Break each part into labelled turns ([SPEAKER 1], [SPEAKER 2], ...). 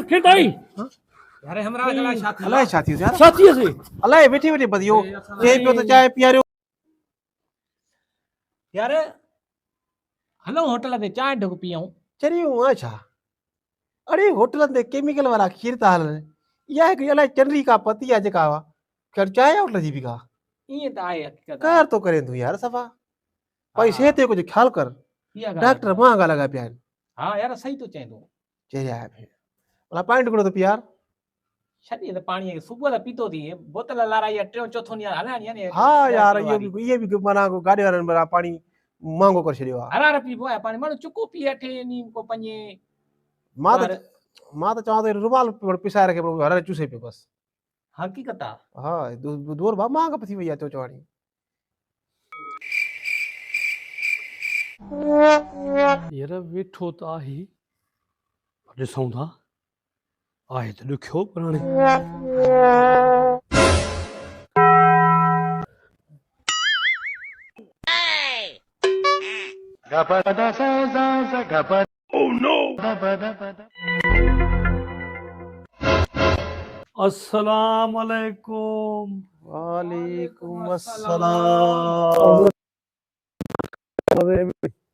[SPEAKER 1] खेत आई
[SPEAKER 2] यार हमरा गला साथी
[SPEAKER 3] अलाए छा थियो यार
[SPEAKER 1] साथी से
[SPEAKER 3] अलाए वेठी वेठी बदियो चाय पियो तो चाय पियारियो
[SPEAKER 2] यार हलो होटल ते चाय ढुक पियूं
[SPEAKER 3] चरियो आ छा अरे होटल ते केमिकल वाला खीर ता हलन या एक अलाए चंद्री का पति आ जेका वा कर चाय होटल जी भी का
[SPEAKER 2] ये त आहे हकीकत
[SPEAKER 3] कर तो करे तू यार सफा पैसे ते कुछ ख्याल कर डॉक्टर महंगा लगा पिया
[SPEAKER 2] हां यार सही तो चए तू
[SPEAKER 3] चरिया है भला पानी टुकड़ो तो पियार
[SPEAKER 2] छड़ी त पानी सुबह दा पीतो थी बोतल लाराई टे चौथो नी हलाणी ने
[SPEAKER 3] हां यार ये भी माना को गाड़ी वालन बड़ा पानी महंगो कर छड़ियो
[SPEAKER 2] हरार पी बोया पानी मानो चुको पी अठे नी को पंजे
[SPEAKER 3] मां तो चाह तो रुमाल पिसाए रखे हर चूसे पे बस
[SPEAKER 2] हकीकत आ
[SPEAKER 3] हां दूर बा मांग पथी भैया तो चवाणी
[SPEAKER 1] यार वेठो त आहे ॾिसूं था आहे त ॾुखियो पर हाणे अस्सलाम वालेकुम
[SPEAKER 3] वालेकुम अस्सलाम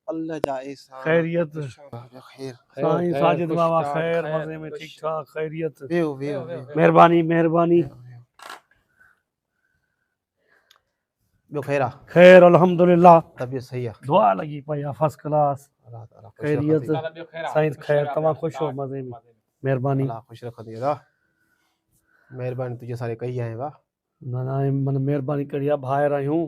[SPEAKER 3] अल्लाह जाए
[SPEAKER 1] खैरियत
[SPEAKER 3] खैर
[SPEAKER 1] साईं साजिद बाबा खैर मजे में ठीक ठाक खैरियत
[SPEAKER 3] वेओ
[SPEAKER 1] मेहरबानी मेहरबानी
[SPEAKER 3] बो खैरा
[SPEAKER 1] खैर अल्हम्दुलिल्लाह
[SPEAKER 3] तबीयत सही है
[SPEAKER 1] दुआ लगी पई आहे फर्स्ट क्लास
[SPEAKER 3] अल्लाह ताला
[SPEAKER 1] खैरियत साईं खैर तमाम खुश हो मजे में मेहरबानी
[SPEAKER 3] अल्लाह खुश रख दिया मेहरबानी तुझे सारे कही आए वाह
[SPEAKER 1] ना ना मन मेहरबानी करिया भाई आहियूं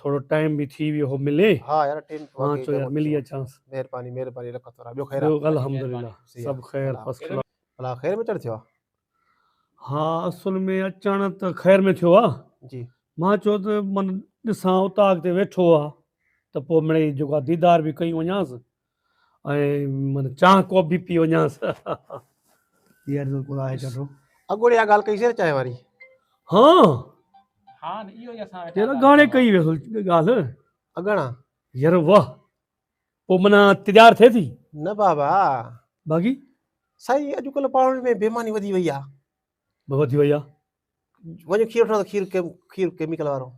[SPEAKER 1] थोड़ो टाइम भी थी वियो हो मिले
[SPEAKER 3] हां यार टाइम
[SPEAKER 1] हां चो यार मिली अ चांस
[SPEAKER 3] मेहरबानी रख तोरा बो खैरा
[SPEAKER 1] अल्हम्दुलिल्लाह सब खैर फर्स्ट क्लास
[SPEAKER 3] अल्लाह खैर में चढ़ थियो
[SPEAKER 1] हाँ असल में अचण त खैर में थियो आ
[SPEAKER 3] जी
[SPEAKER 1] मां चयो त मन ॾिसां उतां अॻिते वेठो आहे त पोइ मिड़ई जेको आहे दीदार बि कई वञांसि ऐं मन चांहि कोप बि पी वञांसि यार बिल्कुलु आहे चटो
[SPEAKER 3] अगोड़े आ गाल कई से चाय वारी
[SPEAKER 1] हाँ
[SPEAKER 2] हां इहो ई असां
[SPEAKER 1] यार गाणे कई वे ॻाल्हि
[SPEAKER 3] अगणा
[SPEAKER 1] यार वाह पोइ माना तैयार थिए थी
[SPEAKER 3] न बाबा
[SPEAKER 1] बाक़ी
[SPEAKER 3] साईं अॼुकल्ह पाण में बेमानी वधी वई आहे
[SPEAKER 1] वधी वई आहे
[SPEAKER 3] वञो खीर वठो त खीर केमिकल वारो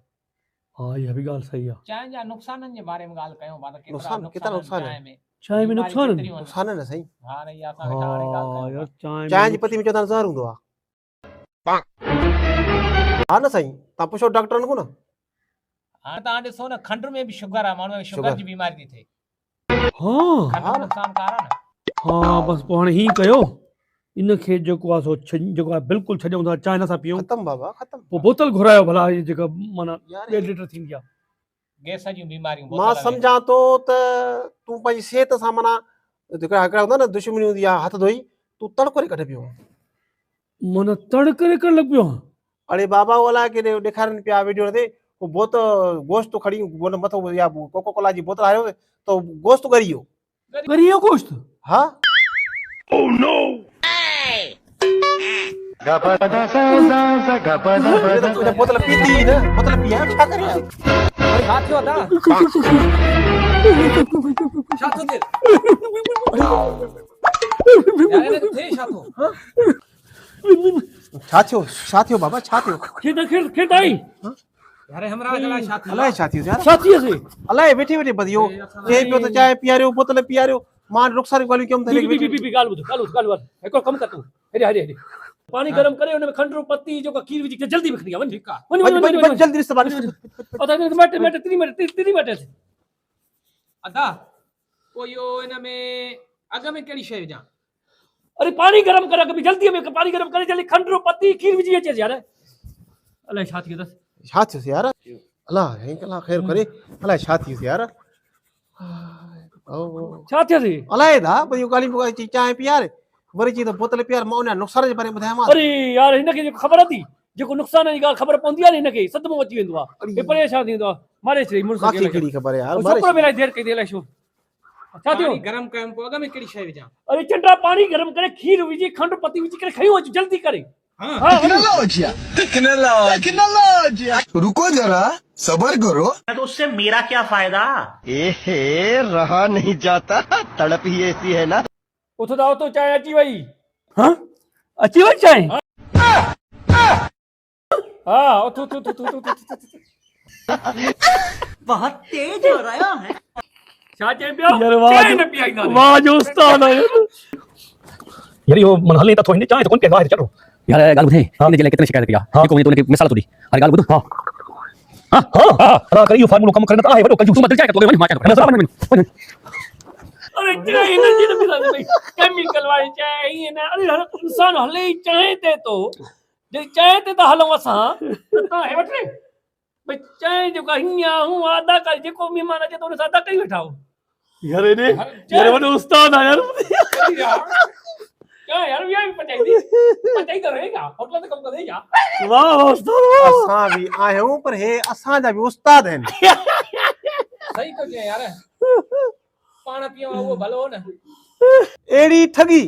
[SPEAKER 1] हाँ इहा बि ॻाल्हि सही आहे
[SPEAKER 2] चाय जा नुक़साननि जे बारे में ॻाल्हि कयूं पाण
[SPEAKER 3] केतिरा नुक़सान
[SPEAKER 2] चाय में
[SPEAKER 1] चांहि में नुक़सान
[SPEAKER 3] नुक़सान न साईं
[SPEAKER 2] हां नहीं असां वेठा हाणे ॻाल्हि
[SPEAKER 1] यार
[SPEAKER 2] कयूं
[SPEAKER 3] चांहि जी पती में चवंदा ज़हर हूंदो आहे हा न साईं तव्हां पुछो डॉक्टर को न
[SPEAKER 2] हां तव्हां ॾिसो न खंड में भी शुगर आहे माण्हू खे शुगर जी बीमारी थी थिए
[SPEAKER 1] हाँ
[SPEAKER 2] खंड नुक़सानकार आहे न
[SPEAKER 1] हाँ बस पोइ हाणे हीअं कयो इनखे जेको आहे सो जेको आहे बिल्कुलु छॾियूं था चांहि नथा पियूं
[SPEAKER 3] खत्म बाबा खत्म
[SPEAKER 1] पोइ बोतल घुरायो भला हीअ जेका माना 1.5 लीटर थींदी आहे
[SPEAKER 2] गैस जी बीमारियूं
[SPEAKER 3] मां सम्झां थो त तूं पंहिंजी सिहत सां माना हिकिड़ा हूंदा न दुश्मनी हूंदी आहे हथ धोई तूं तड़ करे कढ पियो
[SPEAKER 1] माना तड़ करे कर लॻ पियो आहे
[SPEAKER 3] अड़े बाबा वो अलाए केॾे ॾेखारनि पिया वीडियो ते पोइ बोतल गोश्त खणी मथो या कोको कोला जी बोतल आयो त गोश्त ॻरी वियो
[SPEAKER 1] ॻरी वियो गोश्त
[SPEAKER 3] हा बोतल पीती न बोतल पिया छा करे
[SPEAKER 2] छा थियो दा छा थियो दे यार ने थे
[SPEAKER 3] छा थियो बाबा छा थियो
[SPEAKER 1] खेत आई
[SPEAKER 2] यार हमरा गला साथी
[SPEAKER 3] अलाए छा थियो यार
[SPEAKER 1] साथी से
[SPEAKER 3] अलाए वेठी वेठी बदियो चाय पियो तो चाय पियारियो बोतल पियारियो मां रुखसार वाली कम थे
[SPEAKER 1] बी गाल एको कम कर तू हेरे पानी गरम करे उन में खंडरो पत्ती जो का खीर विझी जल्दी बिखरी वन ठीक है
[SPEAKER 3] वञ जल्दी रिश्ता बारिश
[SPEAKER 1] मटे 3 मिनट
[SPEAKER 2] अदा को यो इन में अग में केड़ी शय जा
[SPEAKER 1] अरे पानी गरम कर कभी जल्दी में पानी गरम करे जल्दी खंडरो पत्ती खीर विझी अचे यार अल्लाह छा थी दस
[SPEAKER 3] छा थियो यार अल्लाह हे कला खैर करे अल्लाह छा थियो यार
[SPEAKER 1] छा थियो थी
[SPEAKER 3] अल्लाह दा भई गाली चाय पियार वरी जी तो बोतल पियार मां उन नुक़सान जे बारे में ॿुधायां मां
[SPEAKER 1] अरे यार इनके खबर थी जेको नुक़सान जी ॻाल्हि ख़बर पवंदी आहे इनके सदमो अची वेंदो आहे हे परेशान थींदो आहे मारे छे मुर्स
[SPEAKER 3] बाकी केड़ी खबर है यार
[SPEAKER 1] छोकरो मेरा देर कई देला शो छा थियो
[SPEAKER 2] गरम कयम को अग में केड़ी शय विझा
[SPEAKER 1] अरे चंडा पानी गरम करे खीर विझी खंड पत्ती विझी करे खयो जल्दी करे
[SPEAKER 2] हां
[SPEAKER 4] टेक्नोलॉजी रुको जरा सब्र करो
[SPEAKER 5] तो उससे मेरा क्या फायदा
[SPEAKER 4] ए रहा नहीं जाता तड़प ही ऐसी है ना
[SPEAKER 2] उथो दा तो चाय अची वई
[SPEAKER 1] हाँ अची वई चांहि
[SPEAKER 2] हाँ उथो उथो उथो उथो
[SPEAKER 5] बहुत तेज हो रहा है।
[SPEAKER 2] छा चई पियो
[SPEAKER 1] यार वाह
[SPEAKER 2] चांहि न पीआईंदा
[SPEAKER 1] वाह जो उस्ताद आहे यार
[SPEAKER 6] यार यो मन हले त थोड़ी चाहे तो कोन पे बाहर चलो यार गाल बुधे इन जे कितने शिकायत किया को ने तो ने मिसाल तोड़ी अरे गाल बुध हां हां हां अरे करियो फार्मूला कम करना है बड़ो कल तू मत जाए तो वही मार कर ना मन
[SPEAKER 2] अरे चाय न जी न पीदा भाई केमिकल वाली चाय ही ना अरे इंसान हले ई चाय ते तो जे चाय ते त हलऊं असां ता हे वठ रे भाई चाय जो का हिया हूं आदा कर जेको मेहमान अचे तो उन सादा कई वेठा हो
[SPEAKER 1] यार इने यार वॾो उस्ताद आहे यार
[SPEAKER 2] क्या यार भी आई पचाई तो रहेगा होटल से कम कर देगा
[SPEAKER 1] वाह वाह उस्ताद वाह
[SPEAKER 3] असां भी आहियूं पर हे असांजा बि उस्ताद आहिनि
[SPEAKER 2] सही तो जे यार पाण पियो वो भलो हो न
[SPEAKER 3] अहिड़ी ठगी